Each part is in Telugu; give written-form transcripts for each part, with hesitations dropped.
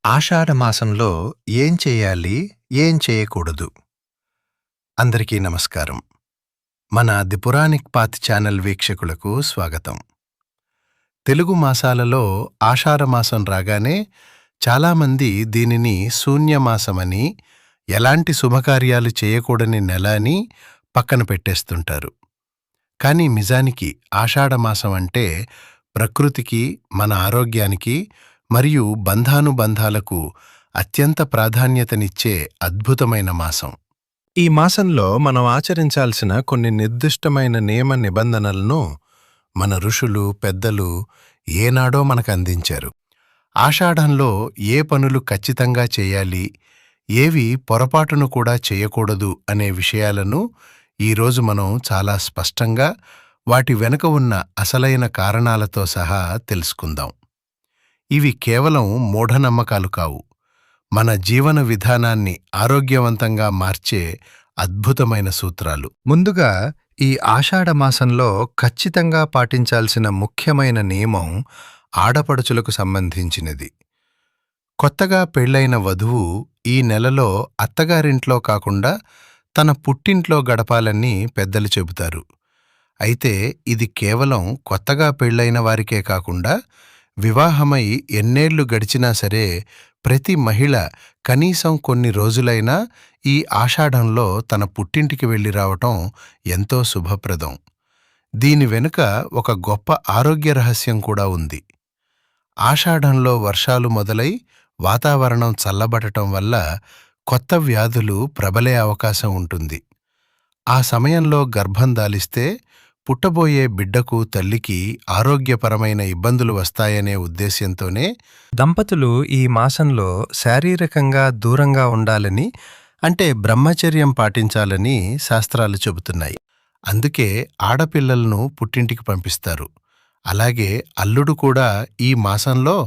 ఆషాఢమాసంలో ఏం చేయాలి, ఏం చేయకూడదు? అందరికీ నమస్కారం. మన ది పురాణిక్ పాత్ ఛానల్ వీక్షకులకు స్వాగతం. తెలుగు మాసాలలో ఆషాఢమాసం రాగానే చాలామంది దీనిని శూన్యమాసమని, ఎలాంటి శుభకార్యాలు చేయకూడని నెల అని పక్కన పెట్టేస్తుంటారు. కానీ నిజానికి ఆషాఢమాసం అంటే ప్రకృతికి, మన ఆరోగ్యానికి మరియు బంధానుబంధాలకు అత్యంత ప్రాధాన్యతనిచ్చే అద్భుతమైన మాసం. ఈ మాసంలో మనం ఆచరించాల్సిన కొన్ని నిర్దిష్టమైన నియమ నిబంధనలను మన ఋషులు, పెద్దలు ఏనాడో మనకు అందించారు. ఆషాఢంలో ఏ పనులు ఖచ్చితంగా చేయాలి, ఏవి పొరపాటును కూడా చేయకూడదు అనే విషయాలను ఈరోజు మనం చాలా స్పష్టంగా, వాటి వెనుక ఉన్న అసలైన కారణాలతో సహా తెలుసుకుందాం. ఇవి కేవలం మూఢనమ్మకాలు కావు, మన జీవన విధానాన్ని ఆరోగ్యవంతంగా మార్చే అద్భుతమైన సూత్రాలు. ముందుగా, ఈ ఆషాఢమాసంలో ఖచ్చితంగా పాటించాల్సిన ముఖ్యమైన నియమం ఆడపడుచులకు సంబంధించినది. కొత్తగా పెళ్లైన వధువు ఈ నెలలో అత్తగారింట్లో కాకుండా తన పుట్టింట్లో గడపాలని పెద్దలు చెబుతారు. అయితే ఇది కేవలం కొత్తగా పెళ్లైన వారికే కాకుండా, వివాహమై ఎన్నేళ్లు గడిచినా సరే ప్రతి మహిళ కనీసం కొన్ని రోజులైనా ఈ ఆషాఢంలో తన పుట్టింటికి వెళ్ళి రావటం ఎంతో శుభప్రదం. దీని వెనుక ఒక గొప్ప ఆరోగ్య రహస్యం కూడా ఉంది. ఆషాఢంలో వర్షాలు మొదలై వాతావరణం చల్లబడటం వల్ల కొత్త వ్యాధులు ప్రబలే అవకాశం ఉంటుంది. ఆ సమయంలో గర్భం దాలిస్తే పుట్టబోయే బిడ్డకు, తల్లికి ఆరోగ్యపరమైన ఇబ్బందులు వస్తాయనే ఉద్దేశ్యంతోనే దంపతులు ఈ మాసంలో శారీరకంగా దూరంగా ఉండాలని, అంటే బ్రహ్మచర్యం పాటించాలని శాస్త్రాలు చెబుతున్నాయి. అందుకే ఆడపిల్లలను పుట్టింటికి పంపిస్తారు. అలాగే అల్లుడు కూడా ఈ మాసంలో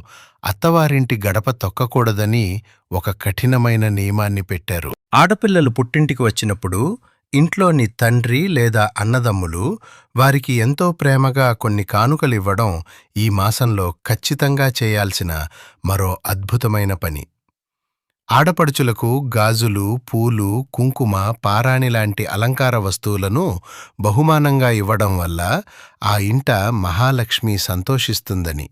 అత్తవారింటి గడప తొక్కకూడదని ఒక కఠినమైన నియమాన్ని పెట్టారు. ఆడపిల్లలు పుట్టింటికి వచ్చినప్పుడు ఇంట్లోని తండ్రి లేదా అన్నదమ్ములు వారికి ఎంతో ప్రేమగా కొన్ని కానుకలివ్వడం ఈ మాసంలో ఖచ్చితంగా చేయాల్సిన మరో అద్భుతమైన పని. ఆడపడుచులకు గాజులు, పూలు, కుంకుమ, పారాణి లాంటి అలంకార వస్తువులను బహుమానంగా ఇవ్వడం వల్ల ఆ ఇంట మహాలక్ష్మి సంతోషిస్తుందని,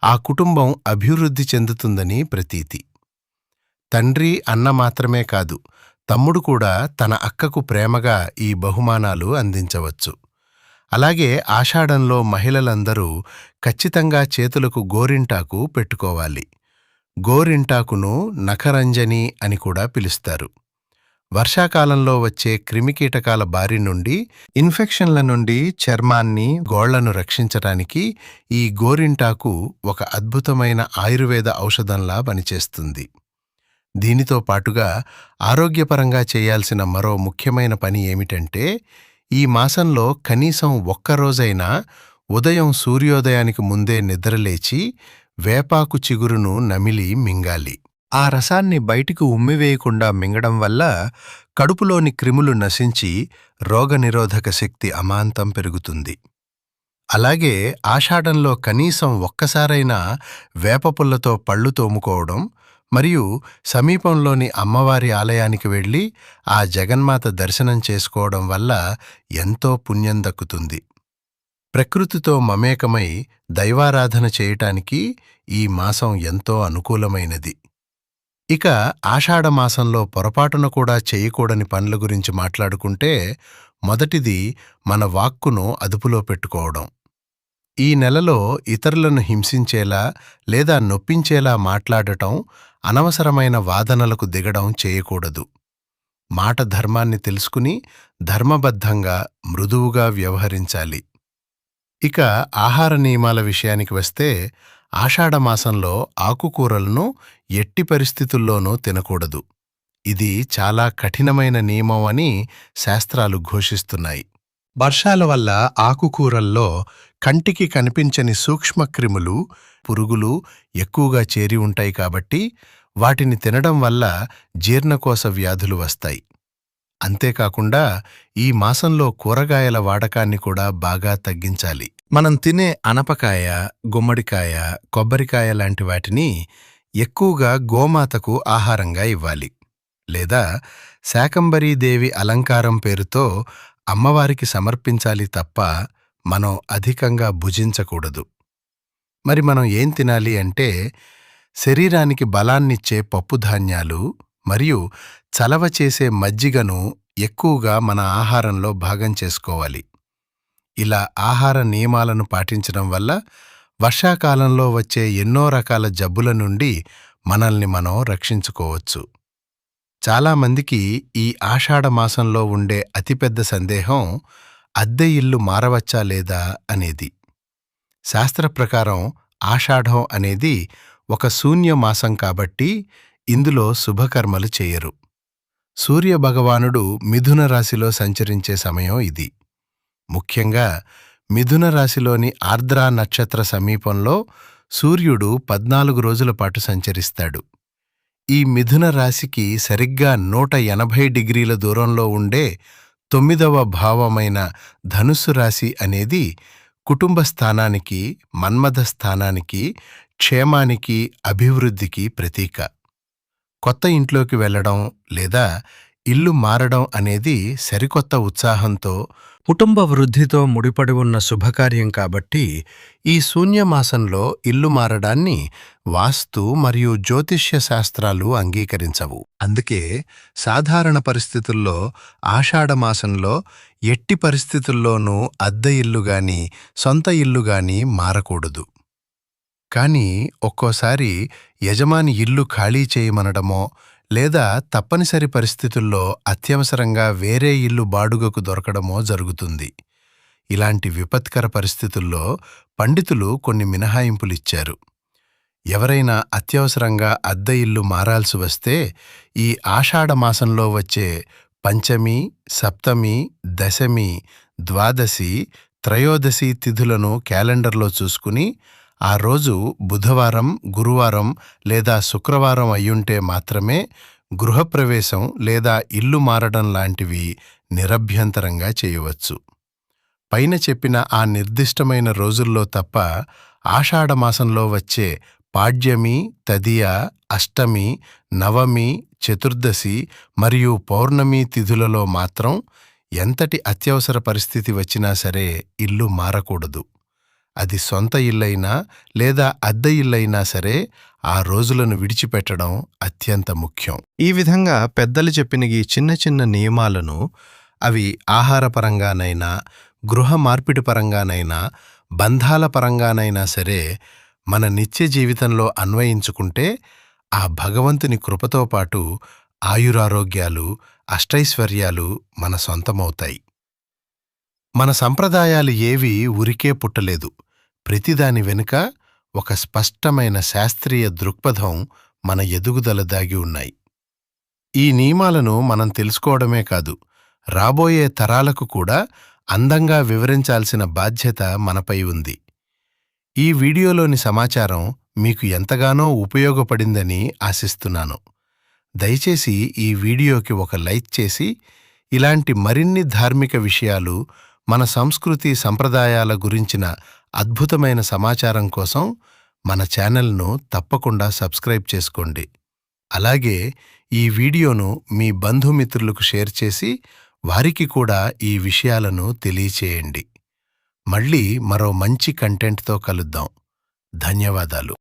ఆ కుటుంబం అభివృద్ధి చెందుతుందని ప్రతీతి. తండ్రి, అన్న మాత్రమే కాదు, తమ్ముడు కూడా తన అక్కకు ప్రేమగా ఈ బహుమానాలు అందించవచ్చు. అలాగే ఆషాఢంలో మహిళలందరూ ఖచ్చితంగా చేతులకు గోరింటాకు పెట్టుకోవాలి. గోరింటాకును నఖరంజని అని కూడా పిలుస్తారు. వర్షాకాలంలో వచ్చే క్రిమికీటకాల బారి నుండి, ఇన్ఫెక్షన్ల నుండి చర్మాన్ని, గోళ్లను రక్షించటానికి ఈ గోరింటాకు ఒక అద్భుతమైన ఆయుర్వేద ఔషధంలా పనిచేస్తుంది. దీనితో పాటుగా ఆరోగ్యపరంగా చేయాల్సిన మరో ముఖ్యమైన పని ఏమిటంటే, ఈ మాసంలో కనీసం ఒక్కరోజైనా ఉదయం సూర్యోదయానికి ముందే నిద్రలేచి వేపాకు చిగురును నమిలి మింగాలి. ఆ రసాన్ని బయటికి ఉమ్మివేయకుండా మింగడం వల్ల కడుపులోని క్రిములు నశించి రోగనిరోధక శక్తి అమాంతం పెరుగుతుంది. అలాగే ఆషాఢంలో కనీసం ఒక్కసారైనా వేపపుల్లతో పళ్ళు తోముకోవడం మరియు సమీపంలోని అమ్మవారి ఆలయానికి వెళ్ళి ఆ జగన్మాత దర్శనం చేసుకోవడం వల్ల ఎంతో పుణ్యం దక్కుతుంది. ప్రకృతితో మమేకమై దైవారాధన చేయటానికి ఈ మాసం ఎంతో అనుకూలమైనది. ఇక ఆషాఢమాసంలో పొరపాటున కూడా చేయకూడని పనుల గురించి మాట్లాడుకుంటే, మొదటిది మన వాక్కును అదుపులో పెట్టుకోవడం. ఈ నెలలో ఇతరులను హింసించేలా లేదా నొప్పించేలా మాట్లాడటం, అనవసరమైన వాదనలకు దిగడం చేయకూడదు. మాట ధర్మాన్ని తెలుసుకుని ధర్మబద్ధంగా, మృదువుగా వ్యవహరించాలి. ఇక ఆహార నియమాల విషయానికి వస్తే, ఆషాఢమాసంలో ఆకుకూరలను ఎట్టి పరిస్థితుల్లోనూ తినకూడదు. ఇది చాలా కఠినమైన నియమం అని శాస్త్రాలు ఘోషిస్తున్నాయి. వర్షాల వల్ల ఆకుకూరల్లో కంటికి కనిపించని సూక్ష్మక్రిములు, పురుగులు ఎక్కువగా చేరి ఉంటాయి కాబట్టి వాటిని తినడం వల్ల జీర్ణకోశ వ్యాధులు వస్తాయి. అంతేకాకుండా ఈ మాసంలో కూరగాయల వాడకాన్ని కూడా బాగా తగ్గించాలి. మనం తినే అనపకాయ, గుమ్మడికాయ, కొబ్బరికాయ లాంటి వాటిని ఎక్కువగా గోమాతకు ఆహారంగా ఇవ్వాలి. లేదా శాకంబరీదేవి అలంకారం పేరుతో అమ్మవారికి సమర్పించాలి తప్ప మనం అధికంగా భుజించకూడదు. మరి మనం ఏం తినాలి అంటే, శరీరానికి బలాన్నిచ్చే పప్పుధాన్యాలు మరియు చలవ చేసే మజ్జిగను ఎక్కువగా మన ఆహారంలో భాగం చేసుకోవాలి. ఇలా ఆహార నియమాలను పాటించడం వల్ల వర్షాకాలంలో వచ్చే ఎన్నో రకాల జబ్బుల నుండి మనల్ని మనం రక్షించుకోవచ్చు. చాలామందికి ఈ ఆషాఢమాసంలో ఉండే అతిపెద్ద సందేహం అద్దె ఇల్లు మారవచ్చా లేదా అనేది. శాస్త్ర ప్రకారం ఆషాఢం అనేది ఒక శూన్యమాసం కాబట్టి ఇందులో శుభకర్మలు చేయరు. సూర్యభగవానుడు మిథున రాశిలో సంచరించే సమయం ఇది. ముఖ్యంగా మిథున రాశిలోని ఆర్ద్రా నక్షత్ర సమీపంలో సూర్యుడు 14 రోజుల పాటు సంచరిస్తాడు. ఈ మిథున రాశికి సరిగ్గా 180 డిగ్రీల దూరంలో ఉండే 9వ భావమైన ధనుస్సు రాశి అనేది కుటుంబ స్థానానికి, మన్మథ స్థానానికి, క్షేమానికి, అభివృద్ధికి ప్రతీక. కొత్త ఇంట్లోకి వెళ్లడం లేదా ఇల్లు మారడం అనేది సరికొత్త ఉత్సాహంతో, కుటుంబ వృద్ధితో ముడిపడి ఉన్న శుభకార్యం కాబట్టి ఈ శూన్యమాసంలో ఇల్లు మారడాన్ని వాస్తు మరియు జ్యోతిష్య శాస్త్రాలు అంగీకరించవు. అందుకే సాధారణ పరిస్థితుల్లో ఆషాఢమాసంలో ఎట్టి పరిస్థితుల్లోనూ అద్దె ఇల్లుగాని, సొంత ఇల్లుగాని మారకూడదు. కానీ ఒక్కోసారి యజమాని ఇల్లు ఖాళీ చేయమనడమో లేదా తప్పనిసరి పరిస్థితుల్లో అత్యవసరంగా వేరే ఇల్లు బాడుగకు దొరకడమో జరుగుతుంది. ఇలాంటి విపత్కర పరిస్థితుల్లో పండితులు కొన్ని మినహాయింపులిచ్చారు. ఎవరైనా అత్యవసరంగా అద్దె ఇల్లు మారాల్సి వస్తే ఈ ఆషాఢమాసంలో వచ్చే పంచమి, సప్తమి, దశమి, ద్వాదశి, త్రయోదశి తిథులను క్యాలెండర్లో చూసుకుని ఆ రోజు బుధవారం, గురువారం లేదా శుక్రవారం అయ్యుంటే మాత్రమే గృహప్రవేశం లేదా ఇల్లు మారడం లాంటివి నిరభ్యంతరంగా చేయవచ్చు. పైన చెప్పిన ఆ నిర్దిష్టమైన రోజుల్లో తప్ప ఆషాఢమాసంలో వచ్చే పాడ్యమి, తదియ, అష్టమి, నవమి, చతుర్దశి మరియు పౌర్ణమి తిథులలో మాత్రం ఎంతటి అత్యవసర పరిస్థితి వచ్చినా సరే ఇల్లు మారకూడదు. అది సొంత ఇల్లైనా లేదా అద్దె ఇల్లైనా సరే ఆ రోజులను విడిచిపెట్టడం అత్యంత ముఖ్యం. ఈ విధంగా పెద్దలు చెప్పిన ఈ చిన్న చిన్న నియమాలను, అవి ఆహారపరంగానైనా, గృహ మార్పిడి పరంగానైనా, బంధాల పరంగానైనా సరే మన నిత్య జీవితంలో అన్వయించుకుంటే ఆ భగవంతుని కృపతో పాటు ఆయురారోగ్యాలు, అష్టైశ్వర్యాలు మన సొంతమవుతాయి. మన సంప్రదాయాలు ఏవీ ఊరికే పుట్టలేదు. ప్రతిదాని వెనుక ఒక స్పష్టమైన శాస్త్రీయ దృక్పథం, మన ఎదుగుదల దాగి ఉన్నాయి. ఈ నియమాలను మనం తెలుసుకోవడమే కాదు, రాబోయే తరాలకు కూడా అందంగా వివరించాల్సిన బాధ్యత మనపై ఉంది. ఈ వీడియోలోని సమాచారం మీకు ఎంతగానో ఉపయోగపడిందని ఆశిస్తున్నాను. దయచేసి ఈ వీడియోకి ఒక లైక్ చేసి ఇలాంటి మరిన్ని ధార్మిక విషయాలు, మన సంస్కృతి సంప్రదాయాల గురించిన అద్భుతమైన సమాచారం కోసం మన ఛానల్ను తప్పకుండా సబ్స్క్రైబ్ చేసుకోండి. అలాగే ఈ వీడియోను మీ బంధుమిత్రులకు షేర్ చేసి వారికి కూడా ఈ విషయాలను తెలియచేయండి. మళ్ళీ మరో మంచి కంటెంట్తో కలుద్దాం. ధన్యవాదాలు.